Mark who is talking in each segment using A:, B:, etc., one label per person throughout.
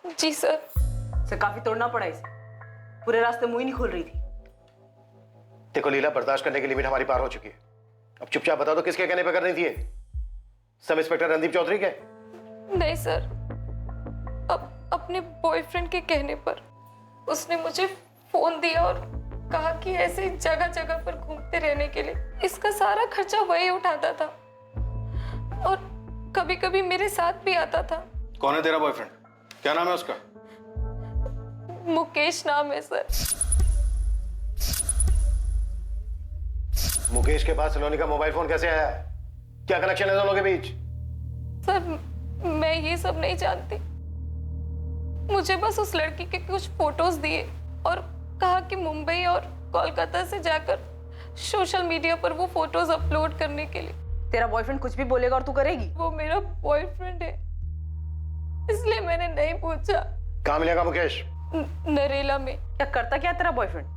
A: जी sir.
B: से काफी तोड़ना पड़ा इसे, पूरे रास्ते मुंह ही नहीं खोल रही थी।
C: देखो लीला, बर्दाश्त करने की लिमिट हमारी पार हो चुकी है। अब चुपचाप बता दो किसके कहने पे कर रही थी ये? सब इंस्पेक्टर रणदीप चौधरी के?
A: नहीं सर, अपने बॉयफ्रेंड के कहने पर उसने मुझे फोन दिया और कहा कि ऐसे जगह जगह पर घूमते रहने के लिए इसका सारा खर्चा वही उठाता था और कभी कभी मेरे साथ भी आता था।
D: कौन है तेरा बॉयफ्रेंड? क्या नाम है उसका?
A: मुकेश नाम है सर।
C: मुकेश के पास सलोनी का मोबाइल फोन कैसे आया? क्या कनेक्शन है दोनों के बीच?
A: सर मैं ये सब नहीं जानती, मुझे बस उस लड़की के कुछ फोटोज दिए और कहा कि मुंबई और कोलकाता से जाकर सोशल मीडिया पर वो फोटोज अपलोड करने के लिए।
B: तेरा बॉयफ्रेंड कुछ भी बोलेगा और तू करेगी?
A: वो मेरा बॉयफ्रेंड है, इसलिए मैंने नहीं पूछा।
C: कहाँ मिलेगा मुकेश?
A: नरेला में।
B: क्या करता क्या तेरा बॉयफ्रेंड?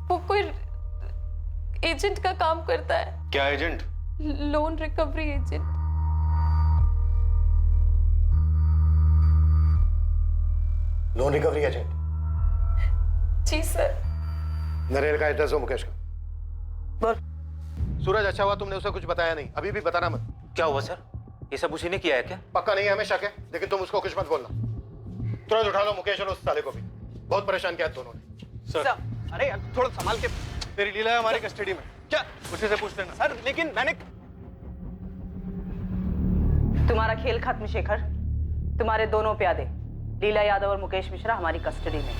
A: वो कोई एजेंट का काम करता है।
D: क्या agent?
A: Loan recovery agent.
C: Loan recovery agent?
A: जी सर।
C: नरेल का एड्रेस हो मुकेश का?
B: बोल।
C: सूरज, अच्छा हुआ तुमने उसे कुछ बताया नहीं, अभी भी बताना मत।
E: क्या हुआ सर? ये सब उसी ने किया है क्या?
C: पक्का नहीं है, हमें शक है, लेकिन तुम उसको कुछ मत बोलना। तुरंत उठा लो मुकेश और उस साले को भी, बहुत परेशान किया दोनों ने।
D: सर, अरे यार थोड़ा संभाल के। तेरी लीला है हमारी कस्टडी में, क्या उसी से पूछ लेना।
E: सर लेकिन मैंने
B: तुम्हारा खेल खत्म शेखर, तुम्हारे दोनों प्यादे लीला यादव और मुकेश मिश्रा हमारी कस्टडी में।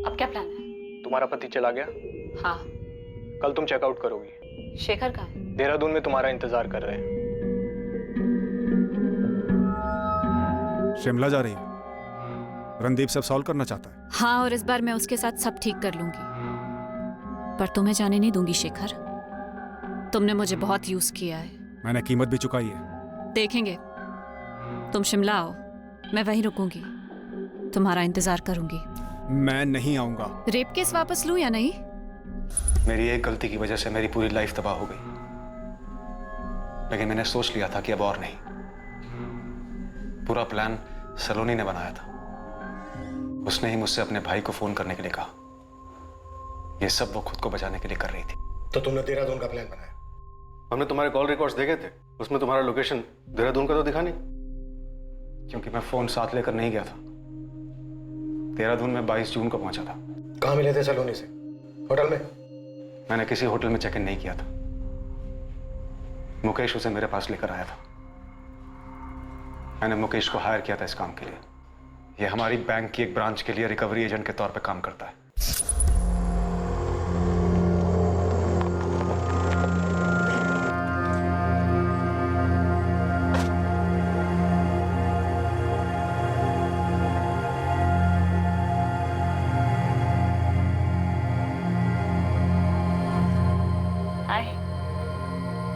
F: अब क्या प्लान है?
D: तुम्हारा पति चला गया,
F: हाँ।
D: कल तुम चेकआउट करोगी।
F: शेखर कहाँ है?
D: देहरादून में तुम्हारा इंतजार कर रहे हैं।
G: शिमला जा रही है। रणदीप सब सॉल्व करना चाहता है।
F: हाँ, और इस बार मैं उसके साथ सब ठीक कर लूंगी, पर तुम्हें जाने नहीं दूंगी शेखर। तुमने मुझे बहुत यूज किया है।
G: मैंने कीमत भी चुकाई है।
F: देखेंगे। तुम शिमला आओ, मैं वहीं रुकूंगी, तुम्हारा इंतजार करूंगी।
G: मैं नहीं आऊंगा।
F: रेप केस वापस लूं या नहीं?
E: मेरी एक गलती की वजह से मेरी पूरी लाइफ तबाह हो गई, लेकिन मैंने सोच लिया था कि अब और नहीं। पूरा प्लान सलोनी ने बनाया था। उसने ही मुझसे अपने भाई को फोन करने के लिए कहा। यह सब वो खुद को बचाने के लिए कर रही थी।
C: तो तुमने देहरादून का प्लान बनाया?
D: हमने तुम्हारे कॉल रिकॉर्ड्स देखे थे, उसमें तुम्हारा लोकेशन देहरादून का तो दिखा नहीं।
E: क्योंकि मैं फोन साथ लेकर नहीं गया था। देहरादून में 22 जून को पहुंचा था।
C: कहाँ मिले थे सलोनी से? होटल में?
E: मैंने किसी होटल में चेक इन नहीं किया था। मुकेश उसे मेरे पास लेकर आया था। मैंने मुकेश को हायर किया था इस काम के लिए। यह हमारी बैंक की एक ब्रांच के लिए रिकवरी एजेंट के तौर पे काम करता है।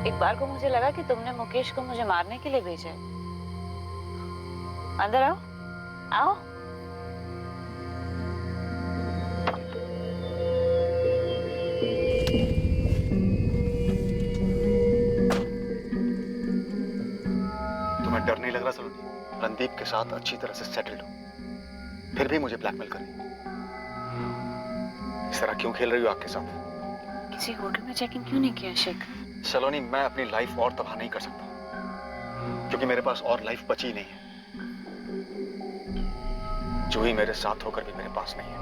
H: एक बार को मुझे लगा कि तुमने मुकेश को मुझे मारने के लिए भेजा है। अंदर आओ, आओ।
D: तुम्हें डर नहीं लग रहा सलोनी? रणदीप के साथ अच्छी तरह से सेटल्ड हो, फिर भी मुझे ब्लैकमेल कर रही हो। इस तरह क्यों खेल रही हो आग के साथ?
H: किसी होटल में चेक इन क्यों नहीं किया शेखर?
D: सलोनी, मैं अपनी लाइफ और तबाह नहीं कर सकता, क्योंकि मेरे पास और लाइफ बची नहीं है। जूही मेरे साथ होकर भी मेरे पास नहीं है।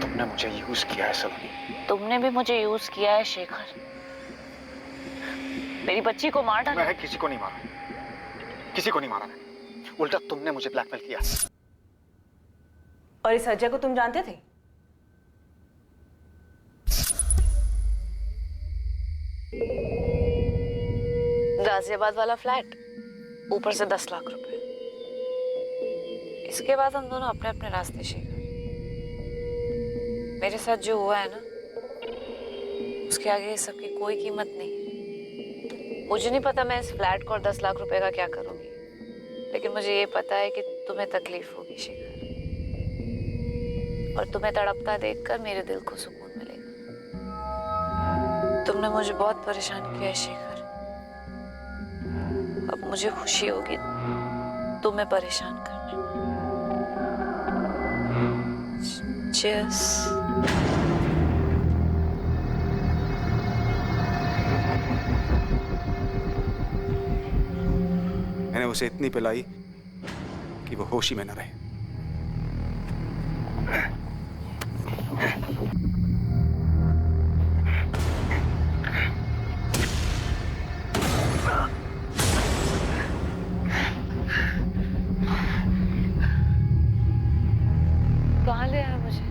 D: तुमने मुझे यूज किया है सलोनी।
H: तुमने भी मुझे यूज किया है शेखर। मेरी बच्ची को मार डाला।
D: मैं किसी को नहीं मारा, किसी को नहीं मारा मैं। उल्टा तुमने मुझे ब्लैकमेल किया।
B: और इस अजय को तुम जानते थे?
H: गाजियाबाद वाला फ्लैट, ऊपर से 10 लाख रुपए। इसके बाद हम दोनों अपने अपने रास्ते शेखर। मेरे साथ जो हुआ है ना, उसके आगे सबकी कोई कीमत नहीं। मुझे नहीं पता मैं इस फ्लैट को और 10 लाख रुपए का क्या करूंगी, लेकिन मुझे ये पता है कि तुम्हें तकलीफ होगी शेखर, और तुम्हें तड़पता देखकर मेरे दिल को सुकून मिलेगा। तुमने मुझे बहुत परेशान किया है शेखर, अब मुझे खुशी होगी तुम्हें परेशान करने। Cheers.
G: मैंने उसे इतनी पिलाई कि वो होश ही में न रहे।
H: कहाँ ले आया मुझे?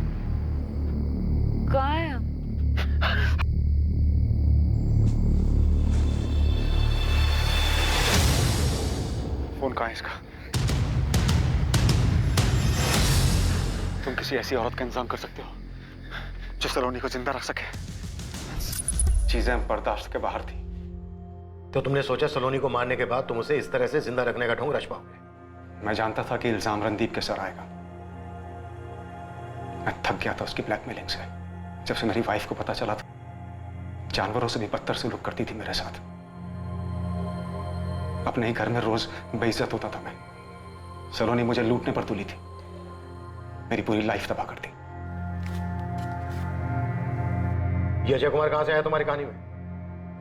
H: कहाँ है हम?
E: फोन कहाँ है इसका? तुम किसी ऐसी औरत का इंतजाम कर सकते हो जो सलोनी को जिंदा रख सके? चीजें बर्दाश्त के बाहर थी।
C: तो तुमने सोचा सलोनी को मारने के बाद तुम उसे इस तरह से जिंदा रखने का ढोंग रच पाओगे?
E: मैं जानता था कि इल्जाम रणदीप के सर आएगा। मैं थक गया था उसकी ब्लैकमेलिंग से। जब से मेरी वाइफ को पता चला था, जानवरों से भी बदतर सलूक करती थी मेरे साथ। अपने ही घर में रोज बेइज्जत होता था मैं। सलोनी मुझे लूटने पर तुली थी, मेरी पूरी लाइफ तबाह कर दी।
C: ये अजय कुमार कहां से आया तुम्हारी कहानी में?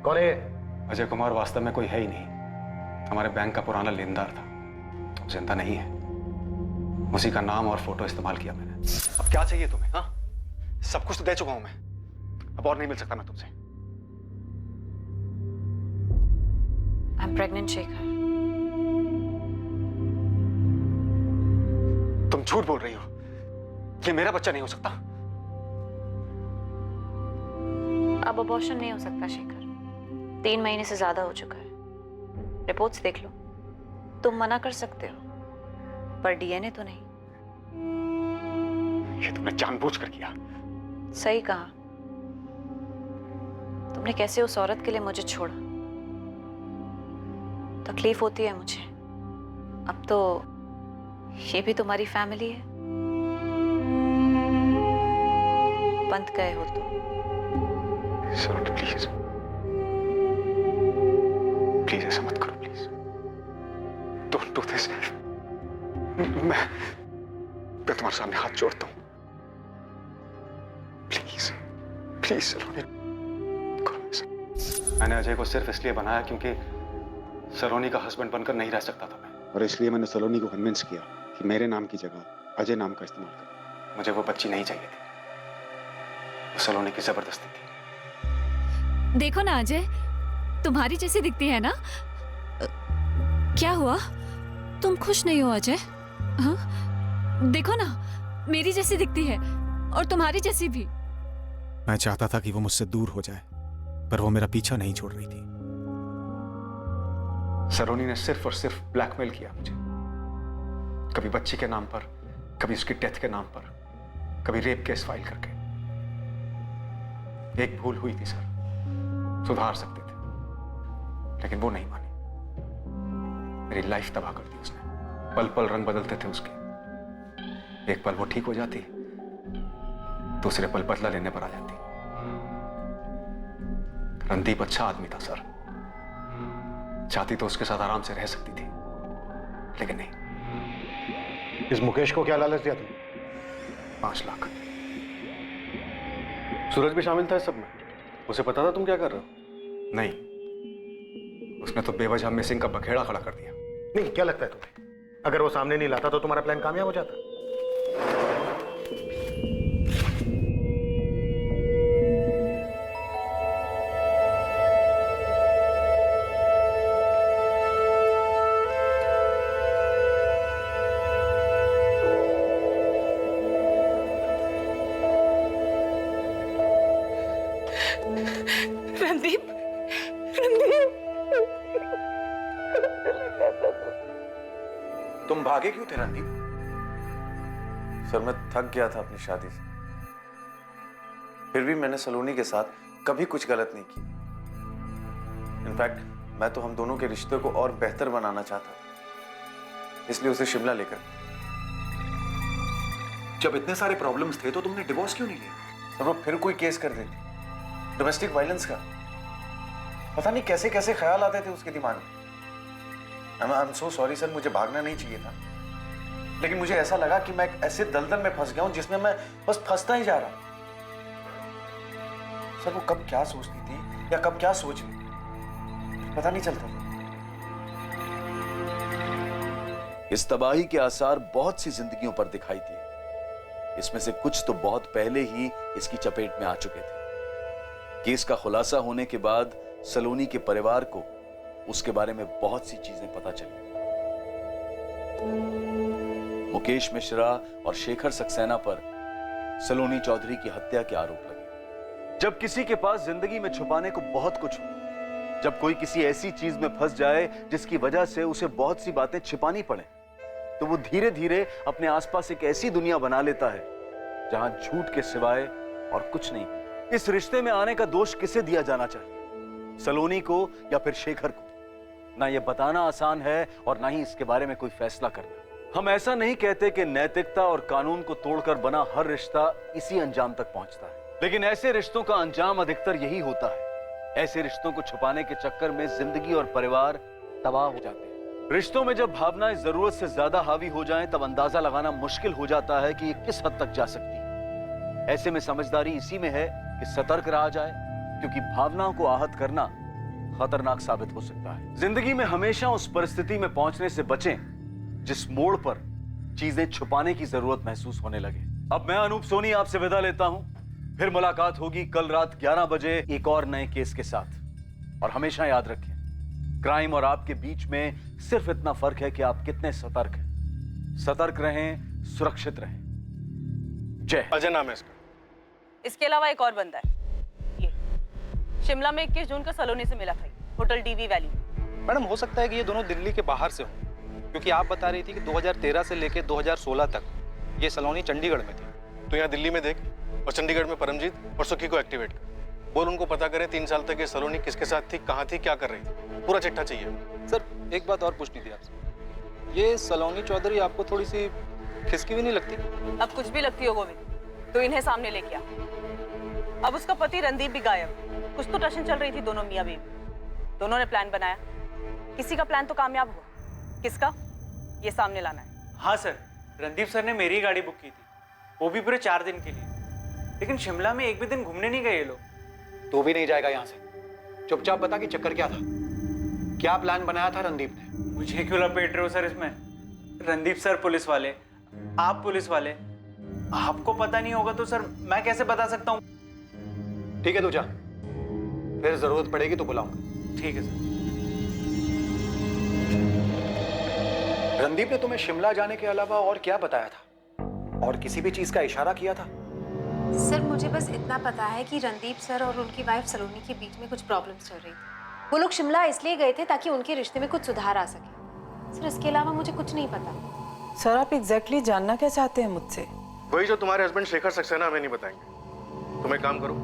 C: कौन है ये?
E: अजय कुमार वास्तव में कोई है ही नहीं, हमारे बैंक का पुराना लेनदार था। वो जिंदा नहीं है, उसी का नाम और फोटो इस्तेमाल किया मैंने। अब क्या चाहिए तुम्हें? हाँ, सब कुछ तो दे चुका हूं मैं, अब और नहीं मिल सकता मैं तुमसे।
F: I'm pregnant, Shekhar.
E: तुम झूठ बोल रही हो, ये मेरा बच्चा नहीं हो सकता।
F: अब अबॉर्शन नहीं हो सकता शेखर, 3 महीने से ज्यादा हो चुका है। रिपोर्ट्स देख लो। तुम मना कर सकते हो, पर डीएनए तो नहीं।
E: ये तुमने जानबूझकर किया।
F: सही कहा। तुमने कैसे उस औरत के लिए मुझे छोड़ा। तकलीफ होती है मुझे। अब तो ये भी तुम्हारी फैमिली है। बंद गए हो तुम।
E: सलोनी प्लीज, प्लीज ऐसा मत करो, प्लीज। Don't do this. मैं तुम्हारे सामने हाथ जोड़ता हूं। प्लीज प्लीज सलोनी, करो ऐसा। मैंने अजय को सिर्फ इसलिए बनाया क्योंकि सलोनी का हस्बैंड बनकर नहीं रह सकता था मैं,
G: और इसलिए मैंने सलोनी को कन्विंस किया कि मेरे नाम की जगह अजय नाम का इस्तेमाल करें।
E: मुझे वो बच्ची नहीं चाहिए थी, वो सलोनी की जबरदस्ती थी।
F: देखो ना अजय, तुम्हारी जैसी दिखती है ना। क्या हुआ, तुम खुश नहीं हो अजय? हाँ? देखो ना, मेरी जैसी दिखती है और तुम्हारी जैसी भी।
G: मैं चाहता था कि वो मुझसे दूर हो जाए, पर वो मेरा पीछा नहीं छोड़ रही थी।
E: सलोनी ने सिर्फ और सिर्फ ब्लैकमेल किया मुझे, कभी बच्ची के नाम पर, कभी उसकी डेथ के नाम पर, कभी रेप केस फाइल करके। एक भूल हुई थी सर, सुधार सकते थे, लेकिन वो नहीं मानी। मेरी लाइफ तबाह कर दी उसने। पल पल रंग बदलते थे उसके। एक पल वो ठीक हो जाती, दूसरे पल बदला लेने पर आ जाती। रणदीप अच्छा आदमी था सर, चाहती तो उसके साथ आराम से रह सकती थी, लेकिन नहीं।
C: इस मुकेश को क्या लालच दिया तुमने?
E: 5 लाख।
C: सूरज भी शामिल था इस सब में? उसे पता था तुम क्या कर रहे हो?
E: नहीं, उसने तो बेवजह मिसिंग का बखेड़ा खड़ा कर दिया।
C: नहीं, क्या लगता है तुम्हें, अगर वो सामने नहीं लाता तो तुम्हारा प्लान कामयाब हो जाता?
H: रणदीप, रणदीप,
I: तुम भागे क्यों थे रणदीप? सर मैं थक गया था अपनी शादी से, फिर भी मैंने सलोनी के साथ कभी कुछ गलत नहीं की। इनफैक्ट मैं तो हम दोनों के रिश्ते को और बेहतर बनाना चाहता था, इसलिए उसे शिमला लेकर।
D: जब इतने सारे प्रॉब्लम्स थे तो तुमने डिवोर्स क्यों नहीं लिया?
I: सर वो फिर कोई केस कर देती, डोमेस्टिक वायलेंस का। पता नहीं कैसे कैसे ख्याल आते थे उसके दिमाग में। I am so sorry sir, मुझे भागना नहीं चाहिए था, लेकिन मुझे ऐसा लगा कि मैं एक ऐसे दलदल में फंस गया हूं जिसमें मैं बस फंसता ही जा रहा। सर वो कब क्या सोचती थी या कब क्या सोच रही थी, पता नहीं चलता।
J: इस तबाही के आसार बहुत सी जिंदगियों पर दिखाई दिए। इसमें से कुछ तो बहुत पहले ही इसकी चपेट में आ चुके थे। केस का खुलासा होने के बाद सलोनी के परिवार को उसके बारे में बहुत सी चीजें पता चली। मुकेश मिश्रा और शेखर सक्सेना पर सलोनी चौधरी की हत्या के आरोप लगे। जब किसी के पास जिंदगी में छुपाने को बहुत कुछ हो, जब कोई किसी ऐसी चीज में फंस जाए जिसकी वजह से उसे बहुत सी बातें छिपानी पड़े, तो वो धीरे धीरे अपने आसपास एक ऐसी दुनिया बना लेता है जहां झूठ के सिवाय और कुछ नहीं। इस रिश्ते में आने का दोष किसे दिया जाना चाहिए, सलोनी को या फिर शेखर को? ना ये बताना आसान है और ना ही इसके बारे में कोई फैसला करना। हम ऐसा नहीं कहते कि नैतिकता और कानून को तोड़कर बना हर रिश्ता इसी अंजाम तक पहुंचता है, लेकिन ऐसे रिश्तों का अंजाम अधिकतर यही होता है। ऐसे रिश्तों को छुपाने के चक्कर में जिंदगी और परिवार तबाह हो जाते हैं। रिश्तों में जब भावनाएं जरूरत से ज्यादा हावी हो जाएं, तब अंदाजा लगाना मुश्किल हो जाता है कि ये किस हद तक जा सकती है। ऐसे में समझदारी इसी में है कि सतर्क रहा जाए, क्योंकि भावनाओं को आहत करना खतरनाक साबित हो सकता है। जिंदगी में हमेशा उस परिस्थिति में पहुंचने से बचें जिस मोड़ पर चीजें छुपाने की जरूरत महसूस होने लगे। अब मैं अनूप सोनी आपसे विदा लेता हूं। फिर मुलाकात होगी कल रात 11 बजे एक और नए केस के साथ। और हमेशा याद रखें, क्राइम और आपके बीच में सिर्फ इतना फर्क है कि आप कितने सतर्क हैं। सतर्क रहें, सुरक्षित रहें। जय।
D: अजय नाम है इसका।
B: इसके अलावा एक और बंदा है, ये शिमला में 21 जून का सलोनी से मिला था, होटल डीवी वैली।
K: मैडम हो सकता है कि ये दोनों दिल्ली के बाहर से हों, क्योंकि आप बता रही थी कि 2013 से लेकर 2016 तक ये सलोनी चंडीगढ़ में थी।
D: तो यहाँ दिल्ली में देख और चंडीगढ़ में परमजीत और सुखी को एक्टिवेट कर। बोल उनको पता करें 3 साल तक ये सलोनी किसके साथ थी, कहाँ थी, क्या कर रही थी। पूरा चिट्ठा चाहिए।
K: सर एक बात और पूछनी थी आपसे, ये सलोनी चौधरी आपको थोड़ी सी खिसकी भी नहीं लगती?
B: अब कुछ भी लगती हो गोविंद तो इन्हें सामने लेके आ। अब उसका पति रणदीप भी गायब। कुछ तो टशन चल रही थी दोनों मियां बीवी। दोनों ने प्लान बनाया, किसी का प्लान तो कामयाब हुआ, किसका ये सामने लाना है।
L: हाँ सर, रणदीप सर ने मेरी गाड़ी बुक की थी, वो भी पूरे 4 दिन के लिए। लेकिन शिमला में एक भी दिन घूमने नहीं गए ये लोग।
C: तू भी नहीं जाएगा यहाँ से। चुपचाप बता कि चक्कर क्या था, क्या प्लान बनाया था रणदीप ने?
L: मुझे क्यों लपेट रहे हो सर इसमें? रणदीप सर पुलिस वाले, आप पुलिस वाले, आपको पता नहीं होगा तो सर मैं कैसे बता सकता हूँ?
C: ठीक है तू जा, फिर जरूरत पड़ेगी तो बुलाऊंगा।
L: ठीक है सर।
C: रणदीप ने तुम्हें शिमला जाने के अलावा और क्या बताया था, और किसी भी चीज का इशारा किया था?
M: सर मुझे बस इतना पता है कि रणदीप सर और उनकी वाइफ सलोनी के बीच में कुछ प्रॉब्लम्स चल रही थी। वो लोग शिमला इसलिए गए थे ताकि उनके रिश्ते में कुछ सुधार आ सके। सर इसके अलावा मुझे कुछ नहीं पता।
B: सर आप एग्जैक्टली जानना क्या चाहते हैं मुझसे?
D: वही जो तुम्हारे हस्बैंड शेखर सक्सेना हमें नहीं बताएंगे। तुम एक काम करो,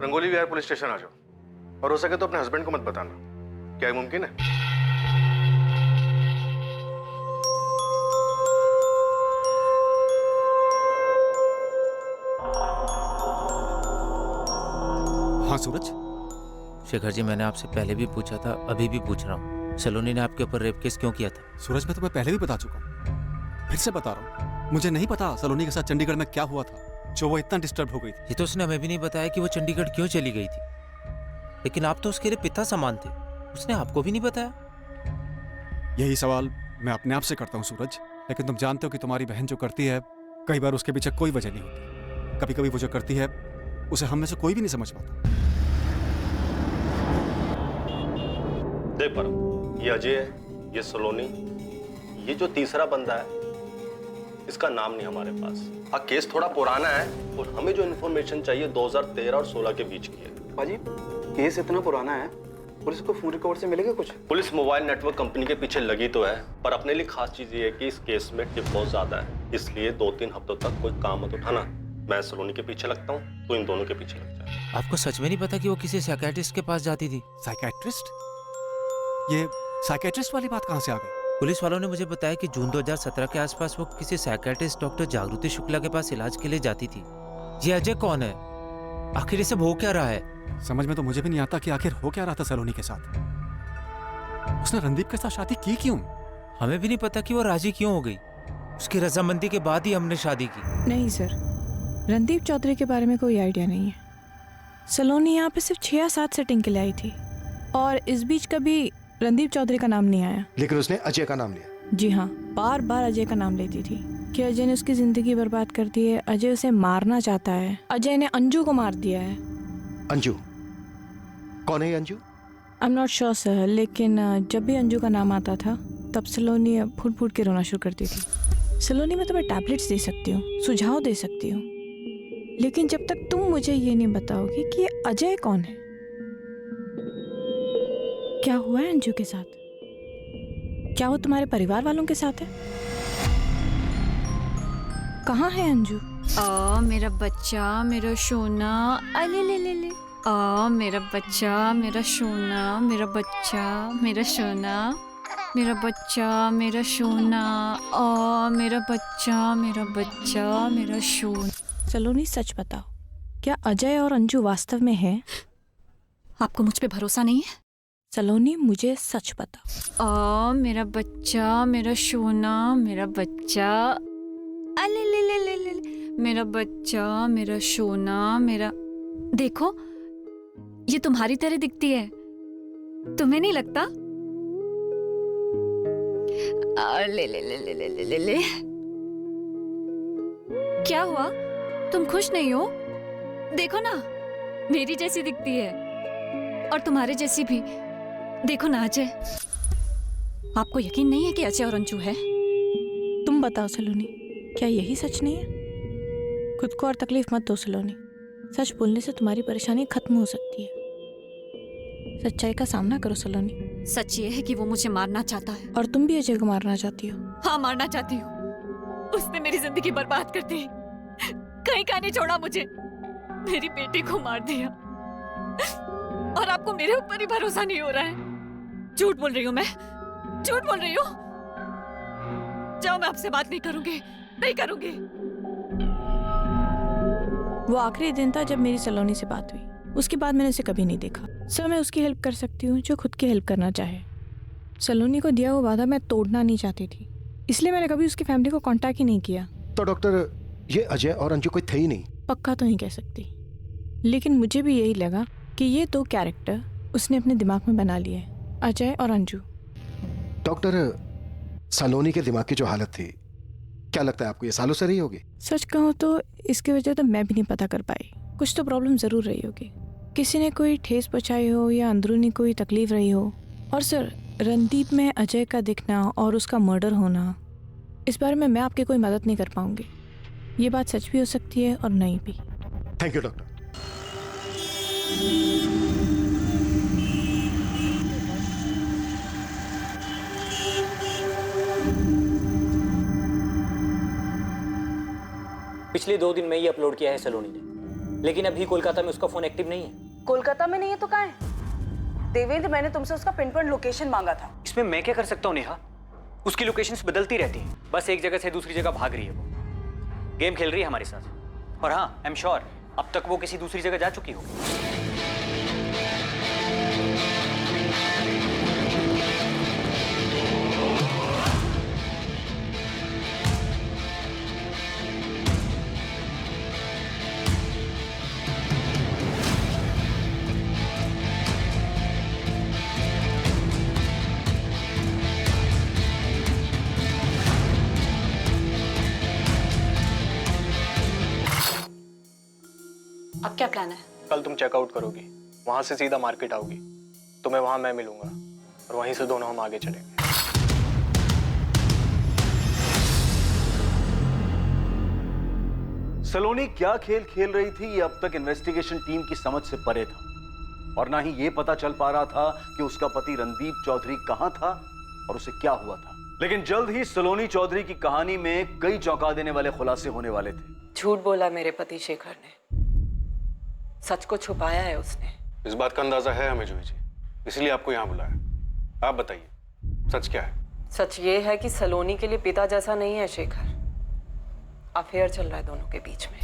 D: रंगोली विहार पुलिस स्टेशन आ जाओ, और हो सके तो अपने हस्बैंड को मत बताना। क्या ये मुमकिन है?
G: हाँ सूरज।
N: शेखर जी मैंने आपसे पहले भी पूछा था, अभी भी पूछ रहा हूँ, सलोनी ने आपके ऊपर रेप केस क्यों किया था?
G: सूरज मैं तुम्हें पहले भी बता चुका हूँ, फिर से बता रहा हूँ, मुझे नहीं पता सलोनी के साथ चंडीगढ़ में क्या हुआ था जो वो इतना डिस्टर्ब हो गई थी।
N: ये तो उसने हमें भी नहीं बताया कि वो चंडीगढ़ क्यों चली गई थी। लेकिन आप तो उसके लिए पिता समान थे, उसने आपको भी नहीं बताया?
G: यही सवाल मैं अपने आप से करता हूँ सूरज, लेकिन तुम जानते हो कि तुम्हारी बहन जो करती है कई बार उसके पीछे कोई वजह नहीं होती। कभी कभी वो जो करती है उसे हम में से कोई भी नहीं समझ पाता।
O: देख परम, ये अजय है, ये सलोनी, ये जो तीसरा बंदा है इसका नाम नहीं हमारे पास। हाँ केस थोड़ा पुराना है और हमें जो इन्फॉर्मेशन चाहिए 2013 और 16 के बीच की है।
C: बाजी केस इतना पुराना है, पुलिस को फोन रिकॉर्ड से मिलेगा कुछ?
O: पुलिस मोबाइल नेटवर्क कंपनी के पीछे लगी तो है, पर अपने लिए खास चीज ये है कि इस केस में टिप बहुत ज्यादा है, इसलिए 2-3 हफ्तों तक कोई काम मत उठाना। मैं सलोनी के पीछे लगता हूँ, तो इन दोनों के पीछे लग जाए।
N: आपको सच में नहीं पता कि वो किसी साइकियाट्रिस्ट के पास जाती थी?
G: साइकियाट्रिस्ट? ये साइकेट्रिस्ट वाली बात कहाँ से आ गई?
N: पुलिस वालों ने मुझे बताया कि जून 2017 के आसपास वो किसी साइकेट्रिस्ट डॉक्टर जागृति शुक्ला के पास इलाज के लिए जाती थी। ये अजय कौन है? आखिर ये सब हो क्या रहा है?
G: समझ में तो मुझे भी नहीं आता कि आखिर हो क्या रहा था सलोनी के साथ। उसने रणदीप के साथ शादी की क्यों?
N: हमें भी नहीं पता कि वो राजी क्यों हो गई। उसकी रजामंदी के बाद ही हमने शादी की।
P: नहीं सर, रणदीप चौधरी के बारे में कोई आइडिया नहीं है। सलोनी यहाँ पे सिर्फ 6 या 7 सेटिंग के लिए आई थी और इस बीच कभी रणदीप चौधरी का नाम नहीं आया।
C: लेकिन उसने अजय का नाम लिया।
P: जी हाँ, बार बार अजय का नाम लेती थी कि अजय ने उसकी जिंदगी बर्बाद कर दी है, अजय उसे मारना चाहता है, अजय ने अंजू को मार दिया है।
C: अंजू? कौन है ये Anju?
P: I am not sure sir, लेकिन जब भी अंजू का नाम आता था तब सलोनी फूट फूट के रोना शुरू करती थी। सलोनी, मैं तुम्हें टैबलेट्स दे सकती हूँ, सुझाव दे सकती हूँ, लेकिन जब तक तुम मुझे ये नहीं बताओगे कि ये अजय कौन है, क्या हुआ है अंजू के साथ, क्या वो तुम्हारे परिवार वालों के साथ है, कहाँ है अंजू?
F: मेरा बच्चा, मेरा सोना, अले ले ले ले। मेरा बच्चा, मेरा सोना, मेरा बच्चा, मेरा सोना, मेरा बच्चा, मेरा सोना, मेरा बच्चा, मेरा बच्चा, मेरा सोना।
P: सलोनी, सच बताओ, क्या अजय और अंजू वास्तव में हैं?
F: आपको मुझ पे भरोसा नहीं है?
P: सलोनी, मुझे सच बताओ।
F: मेरा बच्चा, मेरा सोना, मेरा बच्चा, अले ले ले ले ले ले। मेरा बच्चा, मेरा सोना, मेरा। देखो, ये तुम्हारी तरह दिखती है, तुम्हें नहीं लगता? ले ले ले ले ले ले ले ले। क्या हुआ? तुम खुश नहीं हो? देखो ना, मेरी जैसी दिखती है और तुम्हारे जैसी भी। देखो ना अजय, आपको यकीन नहीं है कि अजय और अंजू है?
P: तुम बताओ सलोनी, क्या यही सच नहीं है? खुद को और तकलीफ मत दो सलोनी, सच बोलने से तुम्हारी परेशानी खत्म हो सकती है। सच्चाई का सामना करो सलोनी।
F: सच ये है कि वो मुझे मारना चाहता है।
P: और तुम भी अजय को मारना चाहती हो?
F: हाँ, मारना चाहती हूँ। उसने मेरी जिंदगी बर्बाद कर दी, कहीं का नहीं छोड़ा मुझे, मेरी बेटी को मार दिया और आपको मेरे ऊपर ही भरोसा नहीं हो रहा है। झूठ बोल रही हूँ मैं, झूठ बोल रही हूँ। जाओ, मैं आपसे बात नहीं करूंगी, नहीं करूंगी।
P: वो आखिरी दिन था जब मेरी सलोनी से बात हुई, उसके बाद मैंने उसे कभी नहीं देखा। सर, मैं उसकी हेल्प कर सकती हूँ जो खुद की हेल्प करना चाहे। सलोनी को दिया हुआ वादा मैं तोड़ना नहीं चाहती थी, इसलिए मैंने कभी उसकी फैमिली को कांटेक्ट ही नहीं किया।
C: तो डॉक्टर, ये अजय और अंजू कोई थे ही नहीं?
P: पक्का तो नहीं कह सकती, लेकिन मुझे भी यही लगा कि ये 2 कैरेक्टर उसने अपने दिमाग में बना लिए, अजय और अंजू।
C: डॉक्टर, सलोनी के दिमाग की जो हालत थी, क्या लगता है आपको ये सालों से रही होगी?
P: सच कहूँ तो इसकी वजह तो मैं भी नहीं पता कर पाई। कुछ तो प्रॉब्लम जरूर रही होगी, किसी ने कोई ठेस पहुंचाई हो या अंदरूनी कोई तकलीफ रही हो। और सर, रणदीप में अजय का दिखना और उसका मर्डर होना, इस बारे में मैं आपकी कोई मदद नहीं कर पाऊंगी। ये बात सच भी हो सकती है और नहीं भी।
C: Thank you doctor.
Q: पिछले 2 दिन में ही अपलोड किया है सलोनी ने, लेकिन अभी कोलकाता में उसका फोन एक्टिव नहीं है।
B: कोलकाता में नहीं है तो कहाँ है? देवेंद्र, मैंने तुमसे उसका पिन पॉइंट लोकेशन मांगा था।
Q: इसमें मैं क्या कर सकता हूँ नेहा? उसकी लोकेशंस बदलती रहती हैं, बस एक जगह से दूसरी जगह भाग रही है। वो गेम खेल रही है हमारे साथ। और हाँ, आई एम श्योर अब तक वो किसी दूसरी जगह जा चुकी होगी।
F: अब क्या प्लान है?
R: कल तुम चेकआउट करोगी, वहां से सीधा मार्केट आओगी, तुम्हें वहां मैं मिलूंगा और वहीं से दोनों हम आगे चलेंगे।
J: सलोनी क्या खेल खेल रही थी ये अब तक इन्वेस्टिगेशन टीम की समझ से परे था, और ना ही ये पता चल पा रहा था कि उसका पति रणदीप चौधरी कहां था और उसे क्या हुआ था। लेकिन जल्द ही सलोनी चौधरी की कहानी में कई चौंका देने वाले खुलासे होने वाले थे।
B: झूठ बोला मेरे पति शेखर ने, सच को छुपाया है उसने।
D: इस बात का अंदाजा है हमें जूही जी, इसलिए आपको यहाँ बुलाया। आप बताइए, सच क्या है?
B: सच ये है कि सलोनी के लिए पिता जैसा नहीं है शेखर। अफेयर चल रहा है दोनों के बीच में।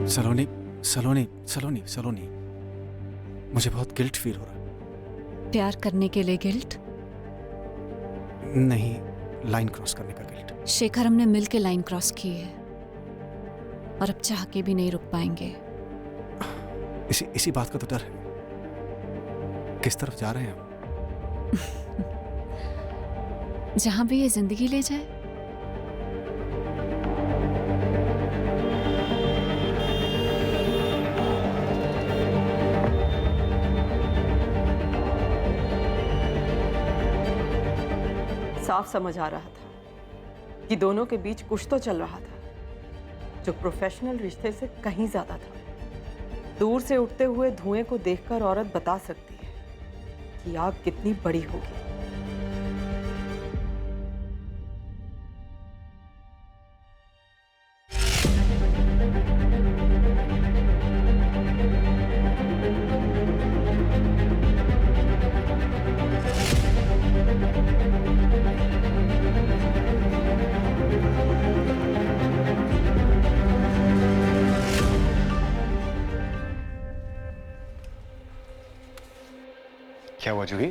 G: सलोनी सलोनी सलोनी सलोनी, मुझे बहुत गिल्ट फील हो रहा है।
F: प्यार करने के लिए गिल्ट?
G: नहीं, लाइन क्रॉस करने का गिल्ट।
F: शेखर, हमने मिल के लाइन क्रॉस की है और अब चाह के भी नहीं रुक पाएंगे।
G: इसी बात का तो डर है। किस तरफ जा रहे हैं हम?
F: जहां भी ये जिंदगी ले जाए।
B: साफ समझ आ रहा था कि दोनों के बीच कुछ तो चल रहा था जो प्रोफेशनल रिश्ते से कहीं ज्यादा था। दूर से उठते हुए धुएं को देखकर औरत बता सकती है कि आग कितनी बड़ी होगी।
E: क्या हुआ जूही?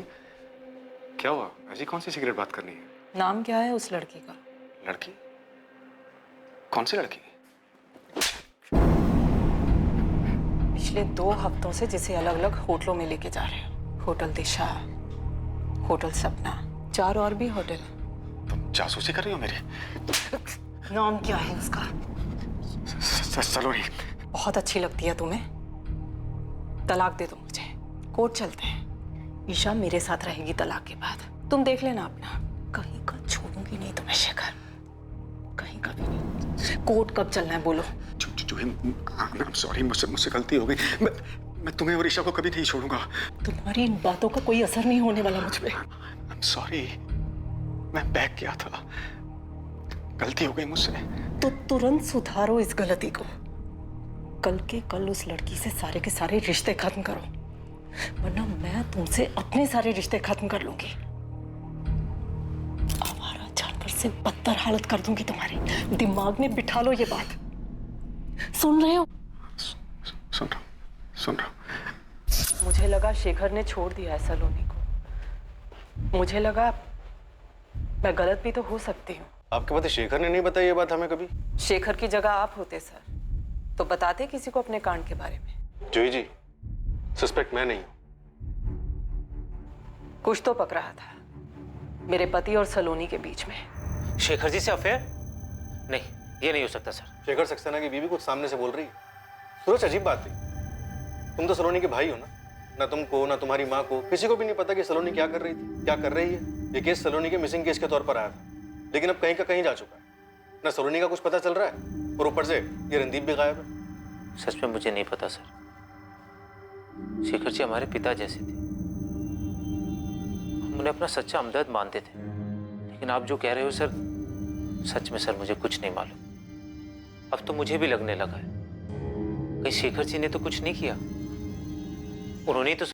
E: क्या हुआ? ऐसी कौन सी सिगरेट बात करनी है?
B: नाम क्या है उस लड़की का?
E: लड़की? कौन सी लड़की?
B: पिछले 2 हफ्तों से जिसे अलग अलग होटलों में लेके जा रहे हो। होटल दिशा, होटल सपना, 4 और भी होटल।
E: तुम जासूसी कर रही हो मेरी?
B: नाम क्या है उसका?
E: सलोनी।
B: बहुत अच्छी लगती है तुम्हें? तलाक दे दो मुझे, कोर्ट चलते हैं। ईशा मेरे साथ रहेगी तलाक के बाद। तुम देख लेना अपना। कहीं का छोड़ूंगी नहीं तुम्हें शेखर, कहीं का भी नहीं। कोर्ट कब चलना है बोलो?
E: सॉरी, मुझसे गलती हो गई। मैं तुम्हें और ईशा को कभी नहीं छोड़ूंगा।
B: तुम्हारी इन बातों का कोई असर नहीं होने वाला मुझ पे।
E: सॉरी, मैं बहक गया था, गलती हो गई मुझसे।
B: तो तुरंत सुधारो इस गलती को। कल के कल उस लड़की से सारे के सारे रिश्ते खत्म करो, वरना मैं तुमसे अपने सारे रिश्ते खत्म कर लूंगी। आवारा जानवर से बदतर हालत कर दूंगी तुम्हारी। दिमाग में बिठा लो ये बात। सुन रहे हो?
E: सुन रहा हूं।
B: मुझे लगा शेखर ने छोड़ दिया है सलोनी को। मुझे लगा मैं गलत भी तो हो सकती हूँ।
D: आपके पति शेखर ने नहीं बताई ये बात हमें कभी?
B: शेखर की जगह आप होते सर तो बताते किसी को अपने कांड के बारे में।
D: जूही जी, सस्पेक्ट मैं नहीं हूं।
B: कुछ तो पक रहा था मेरे पति और सलोनी के बीच में।
N: शेखर जी से अफेयर? नहीं, ये नहीं हो सकता सर।
D: शेखर सक्सेना की बीवी कुछ सामने से बोल रही है। सूरज, अजीब बात है। तुम तो सलोनी के भाई हो ना? ना तुमको ना तुम्हारी माँ को किसी को भी नहीं पता कि सलोनी क्या कर रही थी, क्या कर रही है। ये केस सलोनी के मिसिंग केस के तौर पर आया था, लेकिन अब कहीं का कहीं जा चुका है। ना सलोनी का कुछ पता चल रहा है और ऊपर से ये रणदीप भी गायब है।
N: सच में मुझे नहीं पता सर। शेखर जी हमारे पिता जैसे थे, हम उन्हें अपना सच्चा हमदर्द मानते थे। लेकिन आप जो कह रहे हो सर, सच में सर मुझे कुछ नहीं मालूम। अब तो मुझे भी लगने लगा है कहीं शेखर जी ने तो कुछ नहीं किया। उन्होंने तो